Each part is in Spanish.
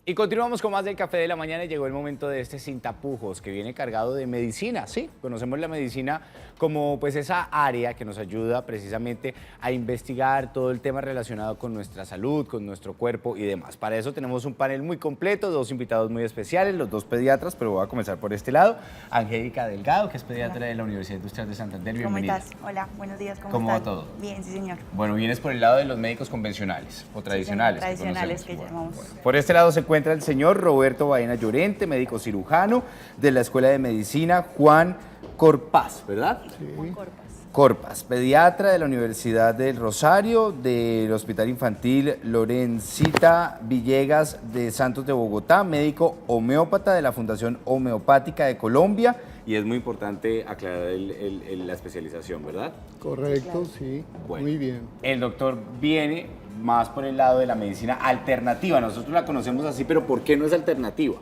Y continuamos con más del Café de la Mañana y llegó el momento de este Sin Tapujos que viene cargado de medicina. Sí, conocemos la medicina como pues esa área que nos ayuda precisamente a investigar todo el tema relacionado con nuestra salud, con nuestro cuerpo y demás. Para eso tenemos un panel muy completo, dos invitados muy especiales, los dos pediatras, pero voy a comenzar por este lado. Angélica Delgado, que es pediatra Hola. de la Universidad Industrial de Santander. ¿Cómo Bienvenida. estás? Hola, buenos días, ¿Cómo va estás? todo? Bien, sí, señor. Bueno, vienes por el lado de los médicos convencionales o tradicionales. Tradicionales que conocemos. llamamos. Por este lado se encuentra el señor Roberto Baena Llorente, médico cirujano de la Escuela de Medicina Juan Corpaz, ¿verdad? Juan Corpas. Corpaz, pediatra de la Universidad del Rosario, del Hospital Infantil Lorencita Villegas de Santos de Bogotá, médico homeópata de la Fundación Homeopática de Colombia, y es muy importante aclarar la especialización, ¿verdad? Correcto, sí, Bueno, muy bien. el doctor viene más por el lado de la medicina alternativa. Nosotros la conocemos así, pero ¿por qué no es alternativa?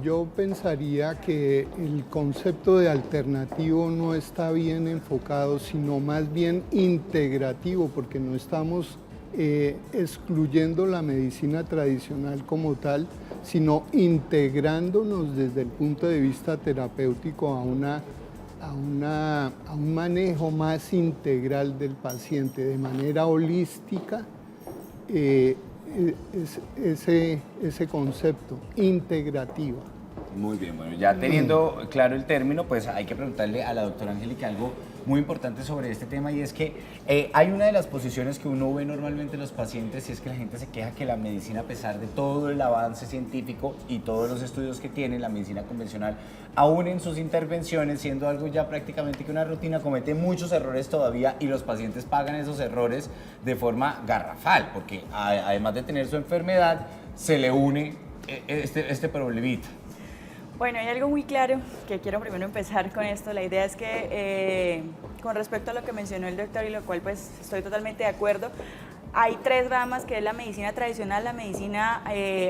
Yo pensaría que el concepto de alternativo no está bien enfocado, sino más bien integrativo, porque no estamos excluyendo la medicina tradicional como tal, sino integrándonos desde el punto de vista terapéutico a un manejo más integral del paciente, de manera holística. Ese concepto, integrativa. Muy bien, bueno, ya teniendo claro el término, pues hay que preguntarle a la doctora Angélica algo muy importante sobre este tema, y es que hay una de las posiciones que uno ve normalmente en los pacientes, y es que la gente se queja que la medicina, a pesar de todo el avance científico y todos los estudios que tiene la medicina convencional, aún en sus intervenciones, siendo algo ya prácticamente que una rutina, comete muchos errores todavía, y los pacientes pagan esos errores de forma garrafal, porque además de tener su enfermedad, se le une este problemita. Bueno, hay algo muy claro que quiero primero empezar con esto. La idea es que con respecto a lo que mencionó el doctor, y lo cual pues estoy totalmente de acuerdo, hay tres ramas, que es la medicina tradicional, la medicina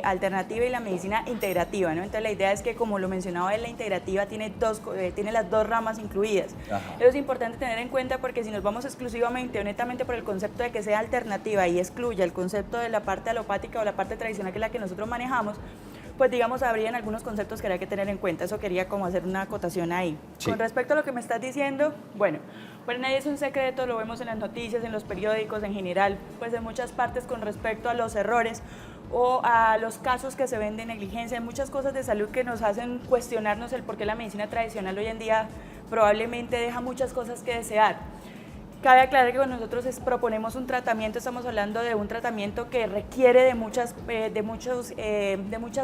alternativa y la medicina integrativa, ¿no? Entonces la idea es que, como lo mencionaba él, la integrativa tiene las dos ramas incluidas. Ajá. Eso es importante tener en cuenta, porque si nos vamos exclusivamente o netamente por el concepto de que sea alternativa y excluya el concepto de la parte alopática o la parte tradicional, que es la que nosotros manejamos, pues digamos, habrían algunos conceptos que habría que tener en cuenta. Eso quería como hacer una acotación ahí. Sí. Con respecto a lo que me estás diciendo, bueno, pues nadie es un secreto, lo vemos en las noticias, en los periódicos en general, pues en muchas partes con respecto a los errores o a los casos que se ven de negligencia, hay muchas cosas de salud que nos hacen cuestionarnos el por qué la medicina tradicional hoy en día probablemente deja muchas cosas que desear. Cabe aclarar que cuando nosotros proponemos un tratamiento, estamos hablando de un tratamiento que requiere de muchas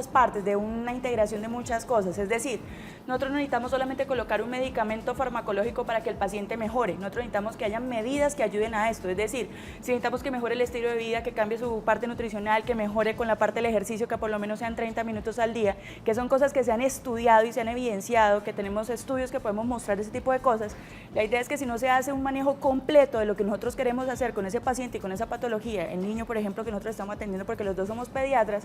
partes, de una integración de muchas cosas. Es decir, nosotros no necesitamos solamente colocar un medicamento farmacológico para que el paciente mejore. Nosotros necesitamos que haya medidas que ayuden a esto. Es decir, si necesitamos que mejore el estilo de vida, que cambie su parte nutricional, que mejore con la parte del ejercicio, que por lo menos sean 30 minutos al día, que son cosas que se han estudiado y se han evidenciado, que tenemos estudios que podemos mostrar ese tipo de cosas. La idea es que si no se hace un manejo completo de lo que nosotros queremos hacer con ese paciente y con esa patología, el niño, por ejemplo, que nosotros estamos atendiendo, porque los dos somos pediatras,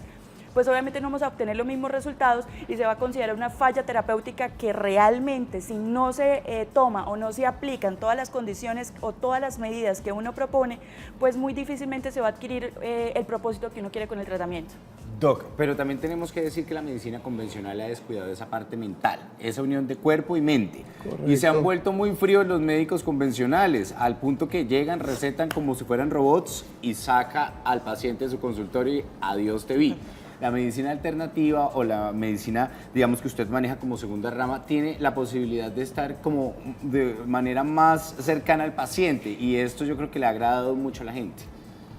pues obviamente no vamos a obtener los mismos resultados y se va a considerar una falla terapéutica que realmente, si no se toma o no se aplican todas las condiciones o todas las medidas que uno propone, pues muy difícilmente se va a adquirir el propósito que uno quiere con el tratamiento. Doc, pero también tenemos que decir que la medicina convencional ha descuidado esa parte mental, esa unión de cuerpo y mente. Correcto. Y se han vuelto muy fríos los médicos convencionales, al punto que llegan, recetan como si fueran robots y saca al paciente de su consultorio y adiós te vi. La medicina alternativa o la medicina, digamos, que usted maneja como segunda rama, tiene la posibilidad de estar como de manera más cercana al paciente, y esto yo creo que le ha agradado mucho a la gente.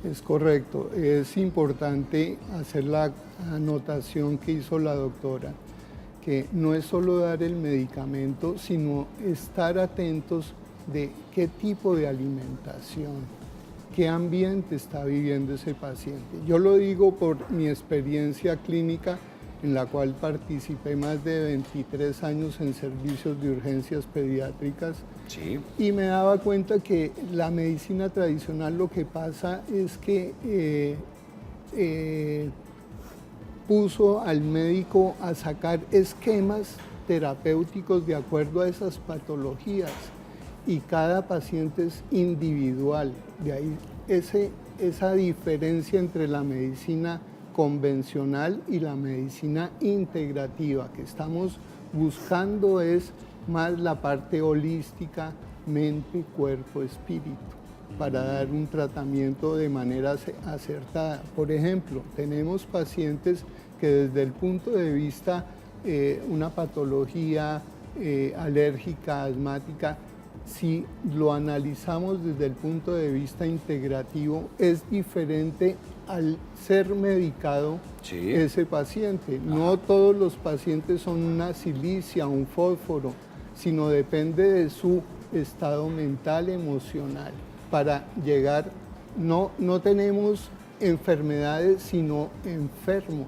Es correcto. Es importante hacer la anotación que hizo la doctora, que no es solo dar el medicamento, sino estar atentos de qué tipo de alimentación, qué ambiente está viviendo ese paciente. Yo lo digo por mi experiencia clínica, en la cual participé más de 23 años en servicios de urgencias pediátricas. Sí. Y me daba cuenta que la medicina tradicional, lo que pasa es que puso al médico a sacar esquemas terapéuticos de acuerdo a esas patologías, y cada paciente es individual. De ahí esa diferencia entre la medicina convencional y la medicina integrativa, que estamos buscando es más la parte holística, mente, cuerpo, espíritu, para dar un tratamiento de manera acertada. Por ejemplo, tenemos pacientes que desde el punto de vista una patología alérgica, asmática, si lo analizamos desde el punto de vista integrativo, es diferente al ser medicado ese paciente. No todos los pacientes son una silicia, un fósforo, sino depende de su estado mental, emocional. Para llegar, no tenemos enfermedades, sino enfermos.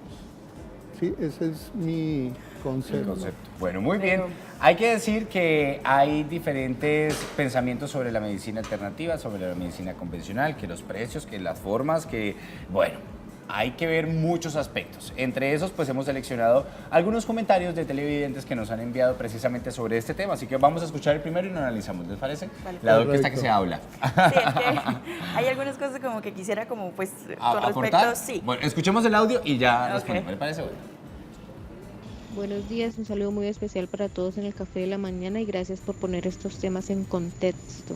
¿Sí? Ese es mi concepto. Bueno, muy bien. Hay que decir que hay diferentes pensamientos sobre la medicina alternativa, sobre la medicina convencional, que los precios, que las formas, que, bueno, hay que ver muchos aspectos. Entre esos, pues hemos seleccionado algunos comentarios de televidentes que nos han enviado precisamente sobre este tema. Así que vamos a escuchar el primero y lo analizamos, ¿les parece? Vale. La doc está que se habla. Sí, es que hay algunas cosas como que quisiera como pues con ¿Aportar? respecto, sí. Bueno, escuchemos el audio y ya Ok. respondemos, ¿le parece? Bueno. Buenos días, un saludo muy especial para todos en el Café de la Mañana y gracias por poner estos temas en contexto.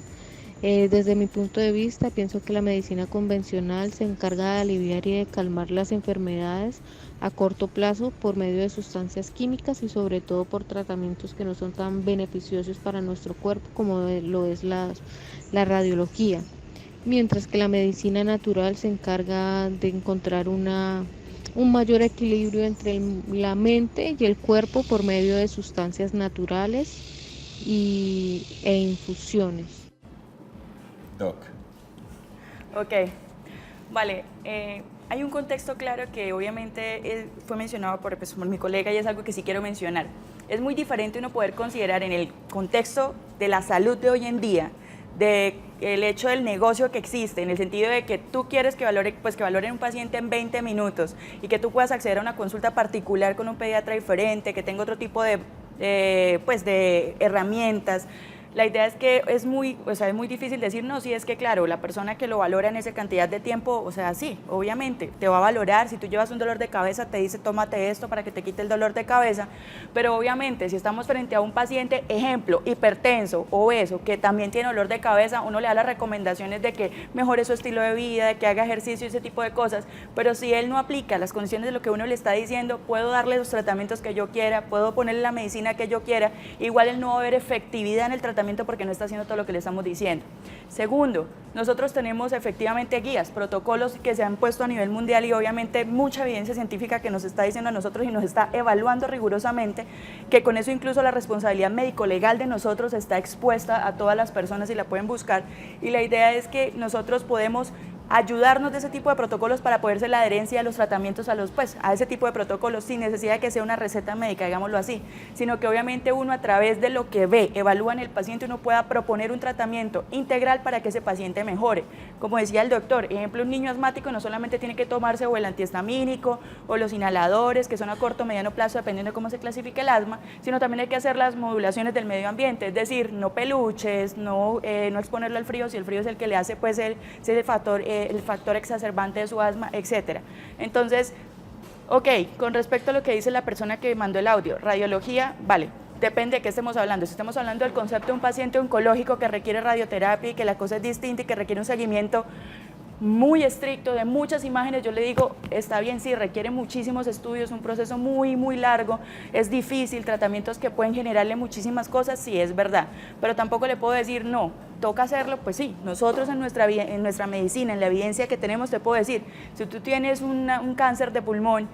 Desde mi punto de vista, pienso que la medicina convencional se encarga de aliviar y de calmar las enfermedades a corto plazo por medio de sustancias químicas y sobre todo por tratamientos que no son tan beneficiosos para nuestro cuerpo como lo es la radiología. Mientras que la medicina natural se encarga de encontrar un mayor equilibrio entre la mente y el cuerpo por medio de sustancias naturales e infusiones. Doc. Ok, vale. Hay un contexto claro que obviamente fue mencionado por mi colega y es algo que sí quiero mencionar. Es muy diferente uno poder considerar en el contexto de la salud de hoy en día, el hecho del negocio que existe, en el sentido de que tú quieres que valoren un paciente en 20 minutos y que tú puedas acceder a una consulta particular con un pediatra diferente, que tenga otro tipo de herramientas. La idea es que es muy difícil decir, no, sí, es que claro, la persona que lo valora en esa cantidad de tiempo, o sea, sí, obviamente, te va a valorar. Si tú llevas un dolor de cabeza, te dice, tómate esto para que te quite el dolor de cabeza, pero obviamente, si estamos frente a un paciente, ejemplo, hipertenso, obeso, que también tiene dolor de cabeza, uno le da las recomendaciones de que mejore su estilo de vida, de que haga ejercicio, ese tipo de cosas, pero si él no aplica las condiciones de lo que uno le está diciendo, puedo darle los tratamientos que yo quiera, puedo ponerle la medicina que yo quiera, igual él no va a ver efectividad en el tratamiento porque no está haciendo todo lo que le estamos diciendo. Segundo, nosotros tenemos efectivamente guías, protocolos que se han puesto a nivel mundial y obviamente mucha evidencia científica que nos está diciendo a nosotros y nos está evaluando rigurosamente, que con eso incluso la responsabilidad médico-legal de nosotros está expuesta a todas las personas y la pueden buscar, y la idea es que nosotros podemos ayudarnos de ese tipo de protocolos para poder hacer la adherencia a los tratamientos a ese tipo de protocolos sin necesidad de que sea una receta médica, digámoslo así, sino que obviamente uno a través de lo que ve, evalúa en el paciente, uno pueda proponer un tratamiento integral para que ese paciente mejore. Como decía el doctor, ejemplo, un niño asmático no solamente tiene que tomarse o el antihistamínico o los inhaladores, que son a corto o mediano plazo, dependiendo de cómo se clasifique el asma, sino también hay que hacer las modulaciones del medio ambiente, es decir, no peluches, no exponerlo al frío, si el frío es el que le hace pues el factor exacerbante de su asma, etcétera. Entonces, ok, con respecto a lo que dice la persona que mandó el audio, radiología, vale, depende de qué estemos hablando. Si estamos hablando del concepto de un paciente oncológico que requiere radioterapia y que la cosa es distinta y que requiere un seguimiento muy estricto de muchas imágenes, yo le digo, está bien, sí, requiere muchísimos estudios, un proceso muy, muy largo, es difícil, tratamientos que pueden generarle muchísimas cosas, sí, es verdad, pero tampoco le puedo decir, no, toca hacerlo, pues sí, nosotros en nuestra medicina, en la evidencia que tenemos, te puedo decir, si tú tienes un cáncer de pulmón,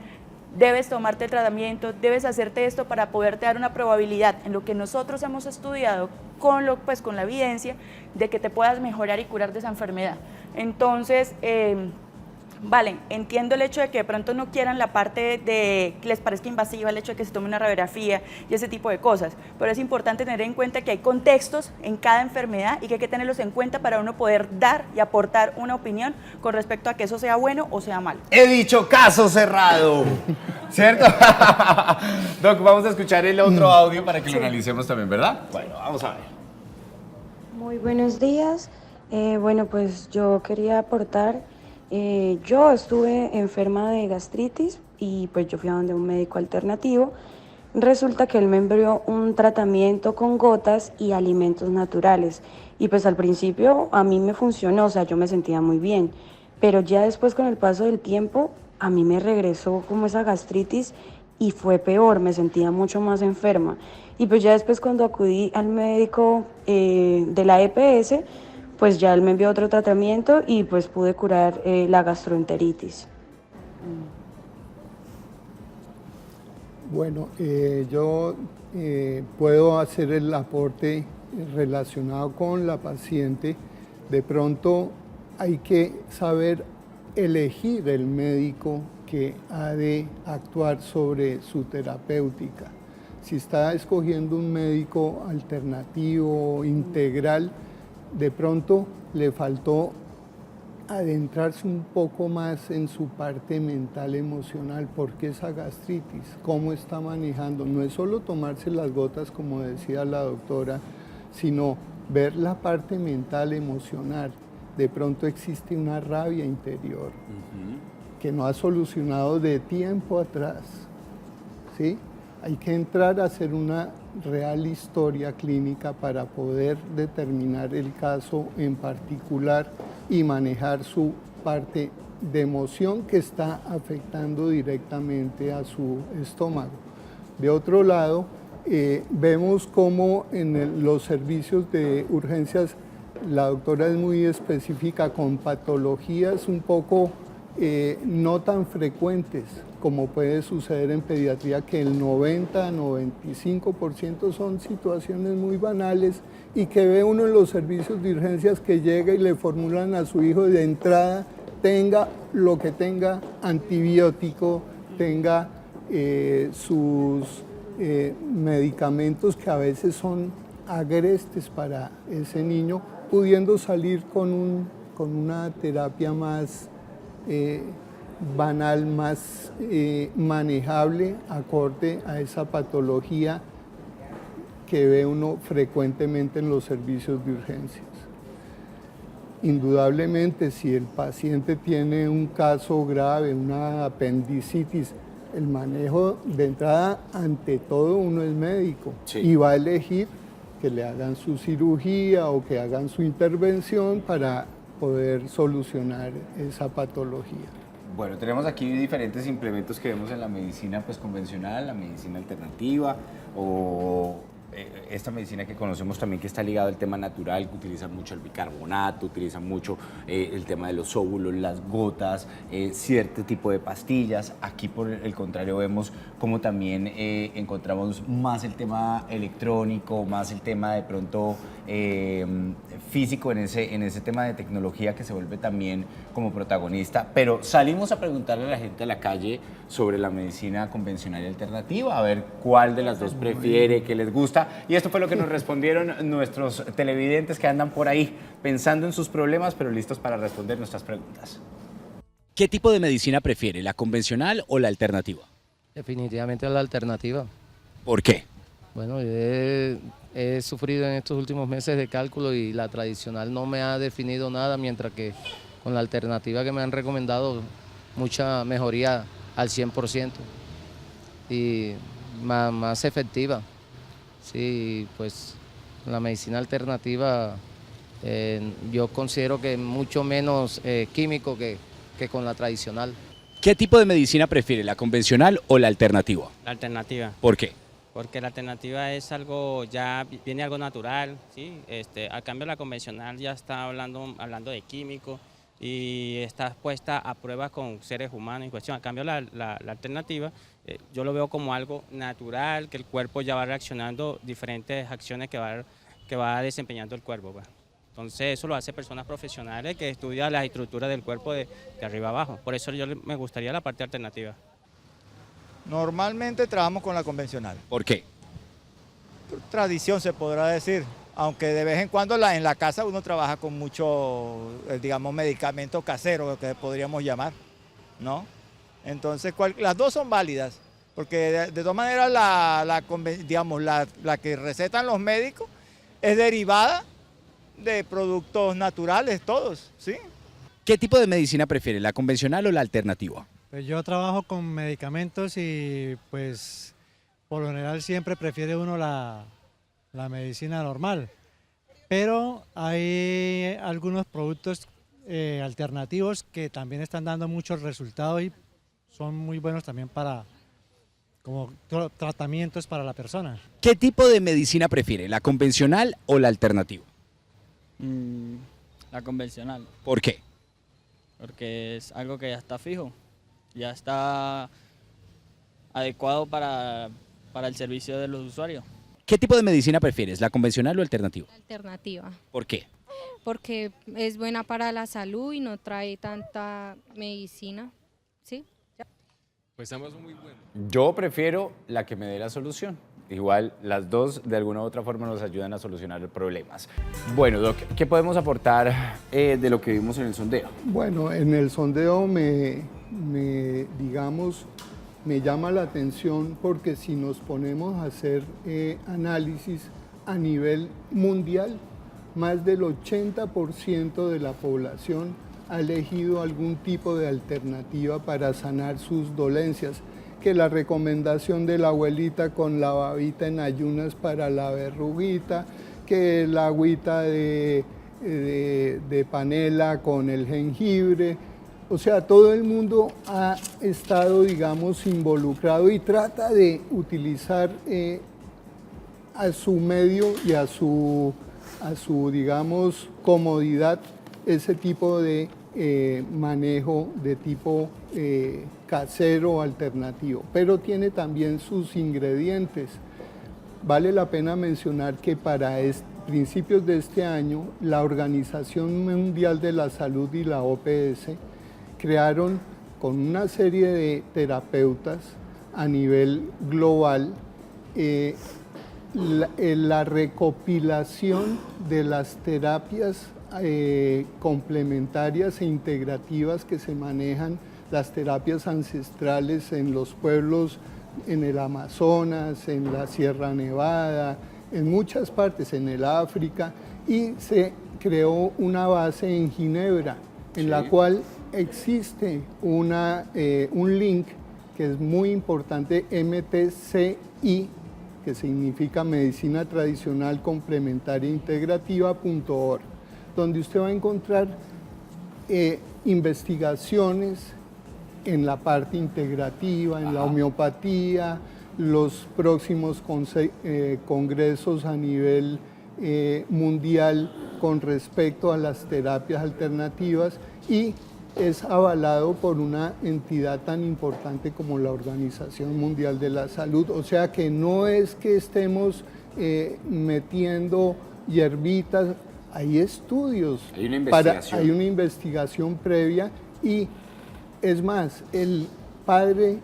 debes tomarte el tratamiento, debes hacerte esto para poderte dar una probabilidad en lo que nosotros hemos estudiado con la evidencia de que te puedas mejorar y curar de esa enfermedad. Entonces, vale, entiendo el hecho de que de pronto no quieran la parte de que les parezca invasiva, el hecho de que se tome una radiografía y ese tipo de cosas, pero es importante tener en cuenta que hay contextos en cada enfermedad y que hay que tenerlos en cuenta para uno poder dar y aportar una opinión con respecto a que eso sea bueno o sea malo. He dicho caso cerrado, ¿cierto? Doc, vamos a escuchar el otro audio para que lo analicemos también, ¿verdad? Bueno, vamos a ver. Muy buenos días. Bueno, pues yo quería aportar Yo estuve enferma de gastritis y pues yo fui a donde un médico alternativo. Resulta que él me envió un tratamiento con gotas y alimentos naturales. Y pues al principio a mí me funcionó, o sea, yo me sentía muy bien. Pero ya después con el paso del tiempo, a mí me regresó como esa gastritis y fue peor, me sentía mucho más enferma. Y pues ya después cuando acudí al médico de la EPS, pues ya él me envió otro tratamiento y pues pude curar la gastroenteritis. Bueno, yo puedo hacer el aporte relacionado con la paciente. De pronto hay que saber elegir el médico que ha de actuar sobre su terapéutica. Si está escogiendo un médico alternativo, integral, de pronto le faltó adentrarse un poco más en su parte mental, emocional, porque esa gastritis, cómo está manejando, no es solo tomarse las gotas como decía la doctora, sino ver la parte mental, emocional. De pronto existe una rabia interior que no ha solucionado de tiempo atrás, ¿sí? Hay que entrar a hacer una real historia clínica para poder determinar el caso en particular y manejar su parte de emoción que está afectando directamente a su estómago. De otro lado, vemos cómo en los servicios de urgencias la doctora es muy específica con patologías un poco no tan frecuentes como puede suceder en pediatría, que el 90-95% son situaciones muy banales y que ve uno en los servicios de urgencias que llega y le formulan a su hijo de entrada, tenga lo que tenga, antibiótico, tenga sus medicamentos que a veces son agrestes para ese niño, pudiendo salir con una terapia más banal, más manejable, acorde a esa patología que ve uno frecuentemente en los servicios de urgencias. Indudablemente, si el paciente tiene un caso grave, una apendicitis, el manejo de entrada, ante todo, uno es médico, sí, y va a elegir que le hagan su cirugía o que hagan su intervención para poder solucionar esa patología. Bueno, tenemos aquí diferentes implementos que vemos en la medicina pues, convencional, la medicina alternativa o esta medicina que conocemos también que está ligada al tema natural, que utiliza mucho el bicarbonato, utiliza mucho el tema de los óvulos, las gotas, cierto tipo de pastillas. Aquí por el contrario vemos como también encontramos más el tema electrónico, más el tema de pronto físico en ese tema de tecnología que se vuelve también como protagonista. Pero salimos a preguntarle a la gente de la calle sobre la medicina convencional y alternativa, a ver cuál de las dos prefiere, qué les gusta. Y esto fue lo que nos respondieron nuestros televidentes que andan por ahí pensando en sus problemas, pero listos para responder nuestras preguntas. ¿Qué tipo de medicina prefiere, la convencional o la alternativa? Definitivamente la alternativa. ¿Por qué? Bueno, he sufrido en estos últimos meses de cálculo y la tradicional no me ha definido nada, mientras que con la alternativa que me han recomendado mucha mejoría al 100% y más efectiva. Sí, pues la medicina alternativa yo considero que es mucho menos químico que con la tradicional. ¿Qué tipo de medicina prefiere, la convencional o la alternativa? La alternativa. ¿Por qué? Porque la alternativa es algo, ya viene algo natural, ¿sí? Al cambio la convencional ya está hablando de químicos y está puesta a prueba con seres humanos en cuestión. Al cambio la alternativa yo lo veo como algo natural, que el cuerpo ya va reaccionando diferentes acciones que va desempeñando el cuerpo, pues. Entonces eso lo hace personas profesionales que estudian las estructuras del cuerpo de arriba abajo. Por eso me gustaría la parte alternativa. Normalmente trabajamos con la convencional. ¿Por qué? Tradición se podrá decir, aunque de vez en cuando en la casa uno trabaja con mucho, digamos, medicamento casero, que podríamos llamar, ¿no? Entonces, las dos son válidas, porque de todas maneras la que recetan los médicos es derivada de productos naturales todos, ¿sí? ¿Qué tipo de medicina prefiere, la convencional o la alternativa? Pues yo trabajo con medicamentos y pues por lo general siempre prefiere uno la medicina normal, pero hay algunos productos alternativos que también están dando muchos resultados y son muy buenos también para como tratamientos para la persona. ¿Qué tipo de medicina prefiere, la convencional o la alternativa? La convencional, ¿Por qué? porque es algo que ya está fijo, ya está adecuado para el servicio de los usuarios. ¿Qué tipo de medicina prefieres, la convencional o alternativa? Alternativa, ¿Por qué? porque es buena para la salud y no trae tanta medicina, ¿sí? Pues ambas son muy buenas. Yo prefiero la que me dé la solución. Igual las dos de alguna u otra forma nos ayudan a solucionar los problemas. Bueno, Doc, ¿qué podemos aportar de lo que vimos en el sondeo? Bueno, en el sondeo digamos, me llama la atención porque si nos ponemos a hacer análisis a nivel mundial, más del 80% de la población ha elegido algún tipo de alternativa para sanar sus dolencias, que la recomendación de la abuelita con la babita en ayunas para la verruguita, que la agüita de panela con el jengibre. O sea, todo el mundo ha estado, digamos, involucrado y trata de utilizar a su medio y a su, digamos, comodidad ese tipo de manejo de tipo casero alternativo, pero tiene también sus ingredientes. Vale la pena mencionar que para principios de este año, la Organización Mundial de la Salud y la OPS crearon con una serie de terapeutas a nivel global la recopilación de las terapias complementarias e integrativas que se manejan, las terapias ancestrales en los pueblos, en el Amazonas, en la Sierra Nevada, en muchas partes, en el África, y se creó una base en Ginebra, en la cual existe un link que es muy importante, MTCI, que significa Medicina Tradicional Complementaria Integrativa.org, donde usted va a encontrar investigaciones en la parte integrativa, en la homeopatía, los próximos congresos a nivel mundial con respecto a las terapias alternativas, y es avalado por una entidad tan importante como la Organización Mundial de la Salud. O sea que no es que estemos metiendo hierbitas, hay estudios, hay una investigación previa, y es más, el padre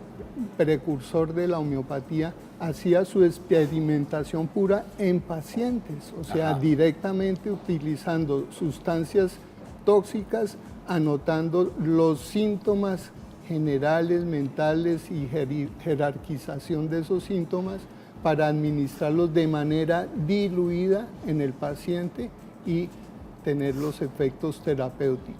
precursor de la homeopatía hacía su experimentación pura en pacientes, o sea, directamente utilizando sustancias tóxicas, anotando los síntomas generales, mentales y jerarquización de esos síntomas para administrarlos de manera diluida en el paciente y tener los efectos terapéuticos.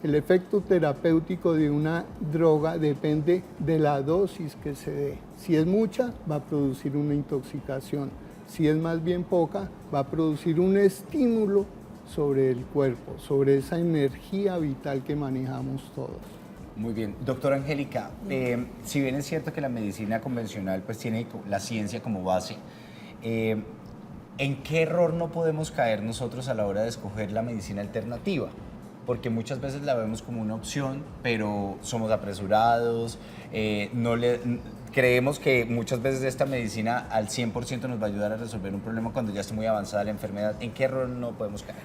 El efecto terapéutico de una droga depende de la dosis que se dé. Si es mucha, va a producir una intoxicación. Si es más bien poca, va a producir un estímulo sobre el cuerpo, sobre esa energía vital que manejamos todos. Muy bien. Doctora Angélica, si bien es cierto que la medicina convencional pues tiene la ciencia como base, ¿en qué error no podemos caer nosotros a la hora de escoger la medicina alternativa? Porque muchas veces la vemos como una opción, pero somos apresurados, creemos que muchas veces esta medicina al 100% nos va a ayudar a resolver un problema cuando ya está muy avanzada la enfermedad. ¿En qué error no podemos caer?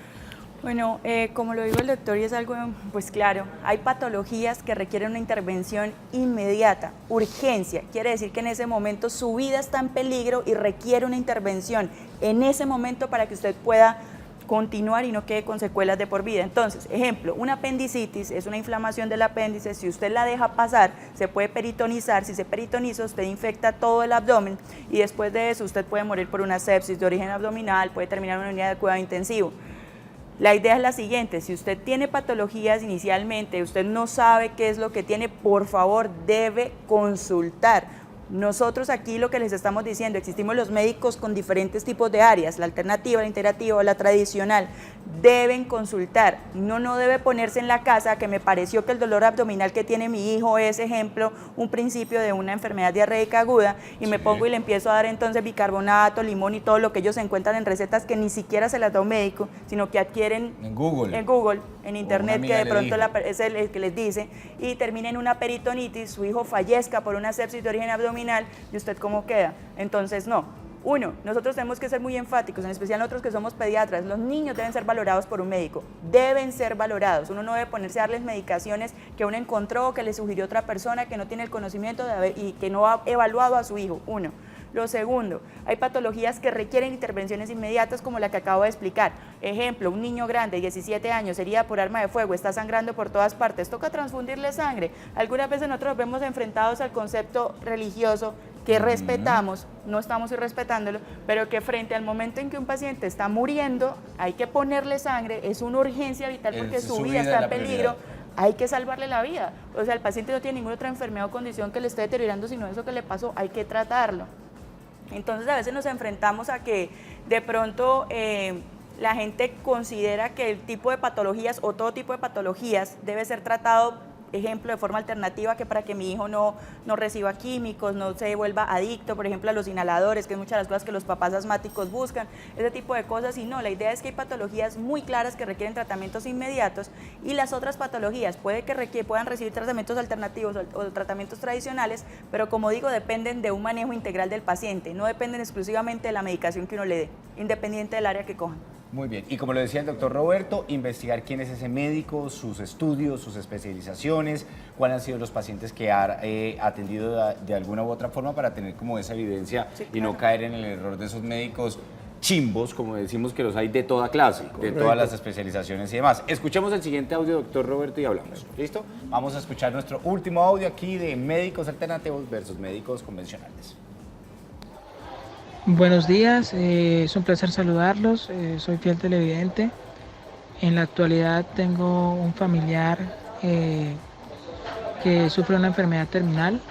Bueno, como lo dijo el doctor, y es algo pues claro, hay patologías que requieren una intervención inmediata, urgencia, quiere decir que en ese momento su vida está en peligro y requiere una intervención en ese momento para que usted pueda continuar y no quede con secuelas de por vida. Entonces, ejemplo, una apendicitis es una inflamación del apéndice, si usted la deja pasar, se puede peritonizar, si se peritoniza, usted infecta todo el abdomen y después de eso usted puede morir por una sepsis de origen abdominal, puede terminar en una unidad de cuidado intensivo. La idea es la siguiente: si usted tiene patologías inicialmente, usted no sabe qué es lo que tiene, por favor debe consultar. Nosotros aquí lo que les estamos diciendo, existimos los médicos con diferentes tipos de áreas, la alternativa, la integrativa o la tradicional, deben consultar. Uno no debe ponerse en la casa que me pareció que el dolor abdominal que tiene mi hijo es, ejemplo, un principio de una enfermedad diarreica aguda y me pongo y le empiezo a dar entonces bicarbonato, limón y todo lo que ellos encuentran en recetas que ni siquiera se las da un médico, sino que adquieren en Google, en internet, que de pronto es el que les dice, y termina en una peritonitis, su hijo fallezca por una sepsis de origen abdominal, ¿y usted cómo queda? Entonces, no. Uno, nosotros tenemos que ser muy enfáticos, en especial nosotros que somos pediatras. Los niños deben ser valorados por un médico, deben ser valorados. Uno no debe ponerse a darles medicaciones que uno encontró, que le sugirió otra persona que no tiene el conocimiento y que no ha evaluado a su hijo. Uno. Lo segundo, hay patologías que requieren intervenciones inmediatas como la que acabo de explicar. Ejemplo, un niño grande, 17 años, herida por arma de fuego, está sangrando por todas partes, toca transfundirle sangre. Algunas veces nosotros nos vemos enfrentados al concepto religioso que respetamos, no estamos irrespetándolo, pero que frente al momento en que un paciente está muriendo, hay que ponerle sangre, es una urgencia vital porque su vida está en peligro. Hay que salvarle la vida. O sea, el paciente no tiene ninguna otra enfermedad o condición que le esté deteriorando, sino eso que le pasó, hay que tratarlo. Entonces a veces nos enfrentamos a que de pronto la gente considera que el tipo de patologías o todo tipo de patologías debe ser tratado, ejemplo, de forma alternativa, que para que mi hijo no reciba químicos, no se vuelva adicto, por ejemplo, a los inhaladores, que es muchas de las cosas que los papás asmáticos buscan, ese tipo de cosas. Y no, la idea es que hay patologías muy claras que requieren tratamientos inmediatos y las otras patologías puede que puedan recibir tratamientos alternativos o tratamientos tradicionales, pero como digo, dependen de un manejo integral del paciente, no dependen exclusivamente de la medicación que uno le dé, independiente del área que cojan. Muy bien, y como lo decía el doctor Roberto, investigar quién es ese médico, sus estudios, sus especializaciones, cuáles han sido los pacientes que ha atendido de alguna u otra forma para tener como esa evidencia, sí, claro, y no caer en el error de esos médicos chimbos, como decimos que los hay de toda clase, de todas las especializaciones y demás. Escuchemos el siguiente audio, doctor Roberto, y hablamos. ¿Listo? Vamos a escuchar nuestro último audio aquí de médicos alternativos versus médicos convencionales. Buenos días, es un placer saludarlos, soy fiel televidente. En la actualidad tengo un familiar que sufre una enfermedad terminal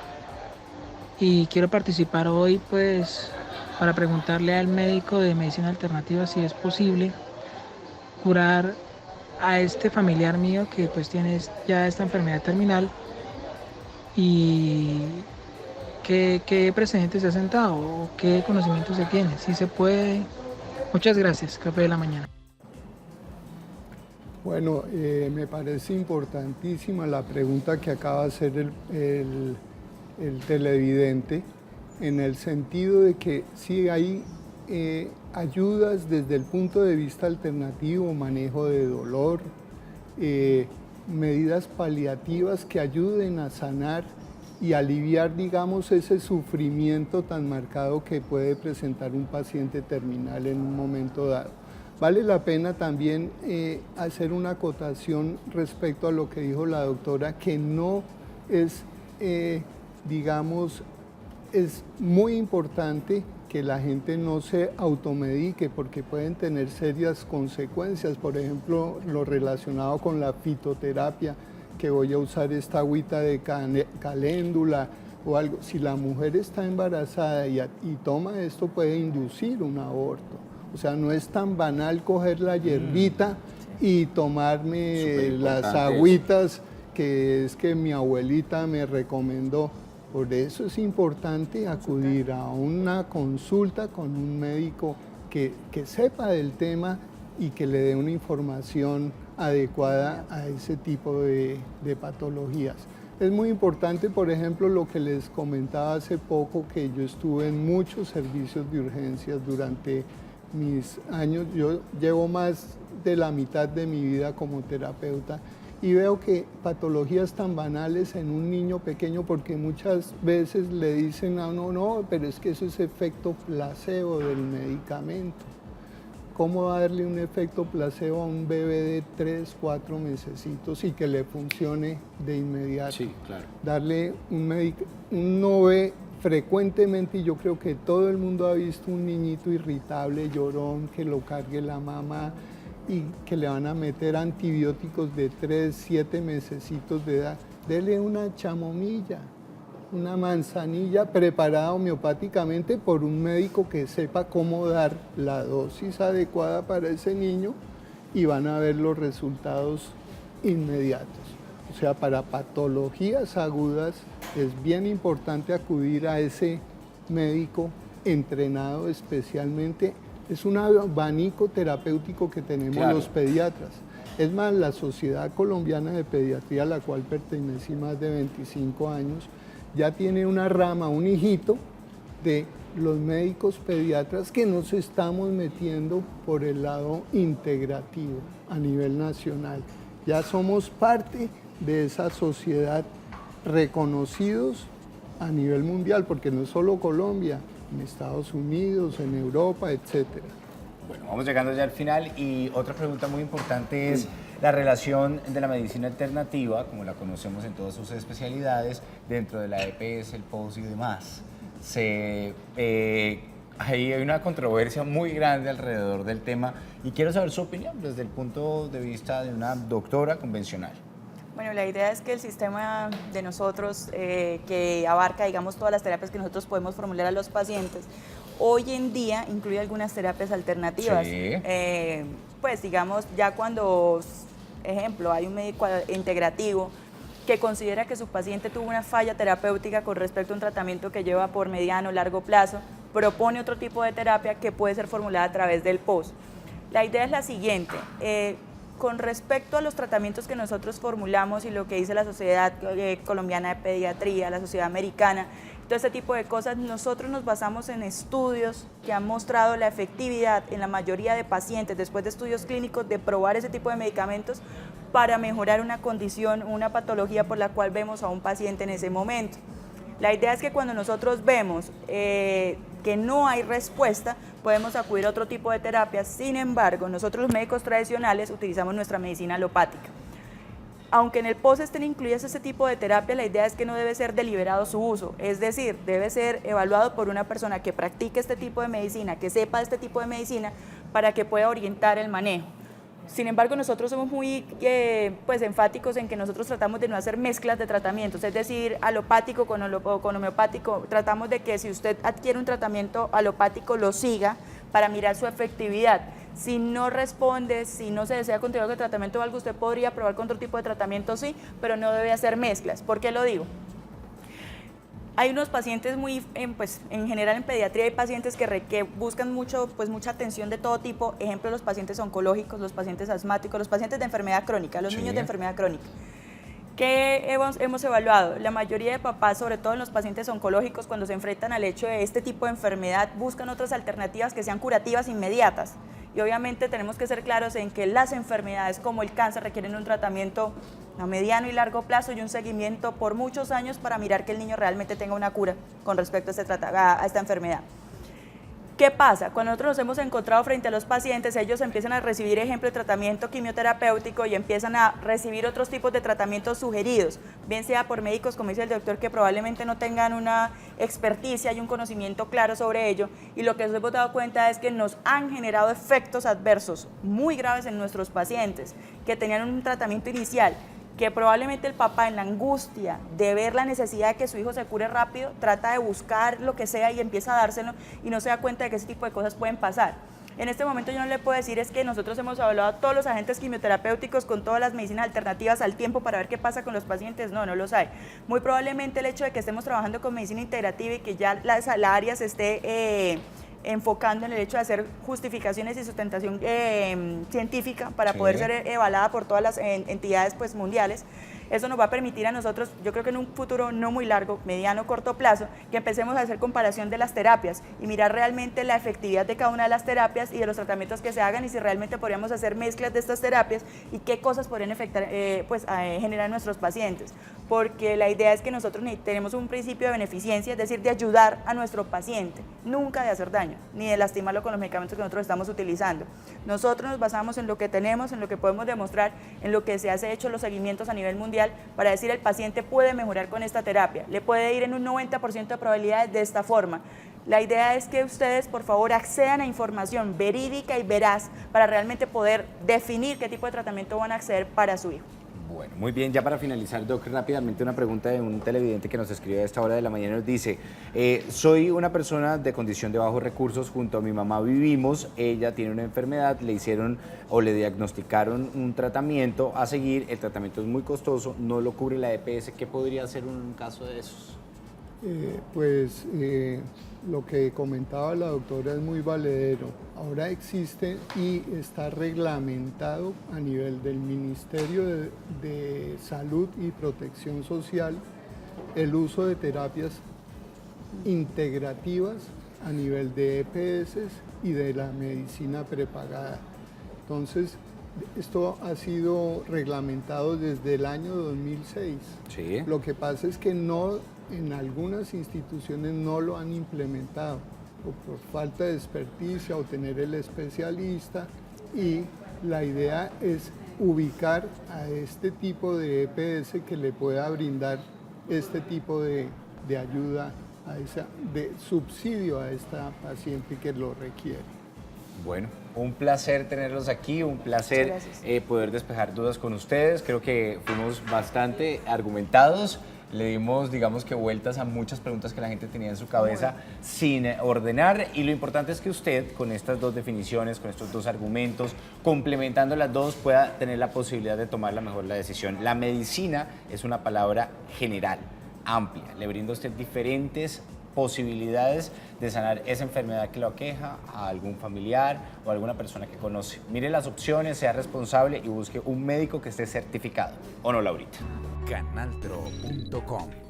y quiero participar hoy pues para preguntarle al médico de medicina alternativa si es posible curar a este familiar mío que pues tiene ya esta enfermedad terminal y ¿qué precedentes se ha sentado o qué conocimiento se tiene? Si se puede. Muchas gracias. Café de la mañana. Bueno, me parece importantísima la pregunta que acaba de hacer el televidente, en el sentido de que sí hay ayudas desde el punto de vista alternativo, manejo de dolor, medidas paliativas que ayuden a sanar y aliviar, digamos, ese sufrimiento tan marcado que puede presentar un paciente terminal en un momento dado. Vale la pena también hacer una acotación respecto a lo que dijo la doctora, que no es, digamos, es muy importante que la gente no se automedique porque pueden tener serias consecuencias, por ejemplo, lo relacionado con la fitoterapia, que voy a usar esta agüita de caléndula o algo. Si la mujer está embarazada y toma esto, puede inducir un aborto. O sea, no es tan banal coger la hierbita y tomarme las agüitas que es que mi abuelita me recomendó. Por eso es importante acudir a una consulta con un médico que sepa del tema y que le dé una información adecuada a ese tipo de patologías. Es muy importante, por ejemplo, lo que les comentaba hace poco, que yo estuve en muchos servicios de urgencias durante mis años. Yo llevo más de la mitad de mi vida como terapeuta y veo que patologías tan banales en un niño pequeño, porque muchas veces le dicen, no, pero es que eso es efecto placebo del medicamento. ¿Cómo darle un efecto placebo a un bebé de 3, 4 mesecitos y que le funcione de inmediato? Sí, claro. Darle uno ve frecuentemente, y yo creo que todo el mundo ha visto un niñito irritable, llorón, que lo cargue la mamá, y que le van a meter antibióticos de 3, 7 mesecitos de edad. Dele una chamomilla, una manzanilla preparada homeopáticamente por un médico que sepa cómo dar la dosis adecuada para ese niño y van a ver los resultados inmediatos. O sea, para patologías agudas es bien importante acudir a ese médico entrenado especialmente. Es un abanico terapéutico que tenemos los pediatras. Es más, la Sociedad Colombiana de Pediatría, a la cual pertenecí más de 25 años, ya tiene una rama, un hijito de los médicos pediatras que nos estamos metiendo por el lado integrativo a nivel nacional. Ya somos parte de esa sociedad, reconocidos a nivel mundial, porque no es solo Colombia, en Estados Unidos, en Europa, etcétera. Bueno, vamos llegando ya al final y otra pregunta muy importante es la relación de la medicina alternativa, como la conocemos en todas sus especialidades, dentro de la EPS, el POS y demás. Hay una controversia muy grande alrededor del tema y quiero saber su opinión desde el punto de vista de una doctora convencional. Bueno, la idea es que el sistema de nosotros, que abarca, digamos, todas las terapias que nosotros podemos formular a los pacientes, hoy en día incluye algunas terapias alternativas. Sí. Pues, digamos, ya cuando, ejemplo, hay un médico integrativo que considera que su paciente tuvo una falla terapéutica con respecto a un tratamiento que lleva por mediano o largo plazo, propone otro tipo de terapia que puede ser formulada a través del POS. La idea es la siguiente. Con respecto a los tratamientos que nosotros formulamos y lo que dice la Sociedad Colombiana de Pediatría, la Sociedad Americana, todo ese tipo de cosas, nosotros nos basamos en estudios que han mostrado la efectividad en la mayoría de pacientes, después de estudios clínicos, de probar ese tipo de medicamentos para mejorar una condición, una patología por la cual vemos a un paciente en ese momento. La idea es que cuando nosotros vemos que no hay respuesta, podemos acudir a otro tipo de terapias. Sin embargo, nosotros los médicos tradicionales utilizamos nuestra medicina alopática. Aunque en el POS estén incluidas ese tipo de terapia, la idea es que no debe ser deliberado su uso, es decir, debe ser evaluado por una persona que practique este tipo de medicina, que sepa de este tipo de medicina, para que pueda orientar el manejo. Sin embargo, nosotros somos muy pues, enfáticos en que nosotros tratamos de no hacer mezclas de tratamientos, es decir, alopático con homeopático. Tratamos de que si usted adquiere un tratamiento alopático, lo siga para mirar su efectividad. Si no responde, si no se desea continuar con el tratamiento o algo, usted podría probar con otro tipo de tratamiento, sí, pero no debe hacer mezclas. ¿Por qué lo digo? Hay unos pacientes pues en general en pediatría hay pacientes que buscan mucha atención de todo tipo, ejemplo los pacientes oncológicos, los pacientes asmáticos, los pacientes de enfermedad crónica, los niños de enfermedad crónica. ¿Qué hemos evaluado? La mayoría de papás, sobre todo en los pacientes oncológicos, cuando se enfrentan al hecho de este tipo de enfermedad, buscan otras alternativas que sean curativas inmediatas. Y obviamente tenemos que ser claros en que las enfermedades como el cáncer requieren un tratamiento a mediano y largo plazo y un seguimiento por muchos años para mirar que el niño realmente tenga una cura con respecto a esta enfermedad. ¿Qué pasa? Cuando nosotros nos hemos encontrado frente a los pacientes, ellos empiezan a recibir, ejemplo, de tratamiento quimioterapéutico y empiezan a recibir otros tipos de tratamientos sugeridos, bien sea por médicos, como dice el doctor, que probablemente no tengan una experticia y un conocimiento claro sobre ello, y lo que nos hemos dado cuenta es que nos han generado efectos adversos muy graves en nuestros pacientes que tenían un tratamiento inicial, que probablemente el papá en la angustia de ver la necesidad de que su hijo se cure rápido, trata de buscar lo que sea y empieza a dárselo y no se da cuenta de que ese tipo de cosas pueden pasar. En este momento yo no le puedo decir es que nosotros hemos evaluado todos los agentes quimioterapéuticos con todas las medicinas alternativas al tiempo para ver qué pasa con los pacientes, no los hay. Muy probablemente el hecho de que estemos trabajando con medicina integrativa y que ya la área se esté enfocando en el hecho de hacer justificaciones y sustentación científica para poder ser evaluada por todas las entidades pues, mundiales. Eso nos va a permitir a nosotros, yo creo que en un futuro no muy largo, mediano, corto plazo, que empecemos a hacer comparación de las terapias y mirar realmente la efectividad de cada una de las terapias y de los tratamientos que se hagan y si realmente podríamos hacer mezclas de estas terapias y qué cosas podrían generar en nuestros pacientes. porque la idea es que nosotros tenemos un principio de beneficencia, es decir, de ayudar a nuestro paciente, nunca de hacer daño, ni de lastimarlo con los medicamentos que nosotros estamos utilizando. Nosotros nos basamos en lo que tenemos, en lo que podemos demostrar, en lo que se hace hecho los seguimientos a nivel mundial para decir el paciente puede mejorar con esta terapia, le puede ir en un 90% de probabilidades de esta forma. La idea es que ustedes, por favor, accedan a información verídica y veraz para realmente poder definir qué tipo de tratamiento van a acceder para su hijo. Bueno, muy bien, ya para finalizar, Doc, rápidamente una pregunta de un televidente que nos escribe a esta hora de la mañana. Nos dice, soy una persona de condición de bajos recursos, junto a mi mamá vivimos, ella tiene una enfermedad, le hicieron o le diagnosticaron un tratamiento a seguir, el tratamiento es muy costoso, no lo cubre la EPS, ¿qué podría hacer un caso de esos? Lo que comentaba la doctora es muy valedero. Ahora existe y está reglamentado a nivel del Ministerio de Salud y Protección Social el uso de terapias integrativas a nivel de EPS y de la medicina prepagada. Entonces, esto ha sido reglamentado desde el año 2006. Sí. Lo que pasa es que en algunas instituciones no lo han implementado, o por falta de experticia o tener el especialista, y la idea es ubicar a este tipo de EPS que le pueda brindar este tipo de ayuda, de subsidio a esta paciente que lo requiere. Bueno, un placer tenerlos aquí, un placer poder despejar dudas con ustedes. Creo que fuimos bastante argumentados, le dimos, digamos que vueltas a muchas preguntas que la gente tenía en su cabeza sin ordenar, y lo importante es que usted, con estas dos definiciones, con estos dos argumentos, complementando las dos, pueda tener la posibilidad de tomar la decisión. La medicina es una palabra general, amplia, le brinda a usted diferentes posibilidades de sanar esa enfermedad que lo aqueja a algún familiar o a alguna persona que conoce. Mire las opciones, sea responsable y busque un médico que esté certificado. ¿O no, Laurita? Canaltro.com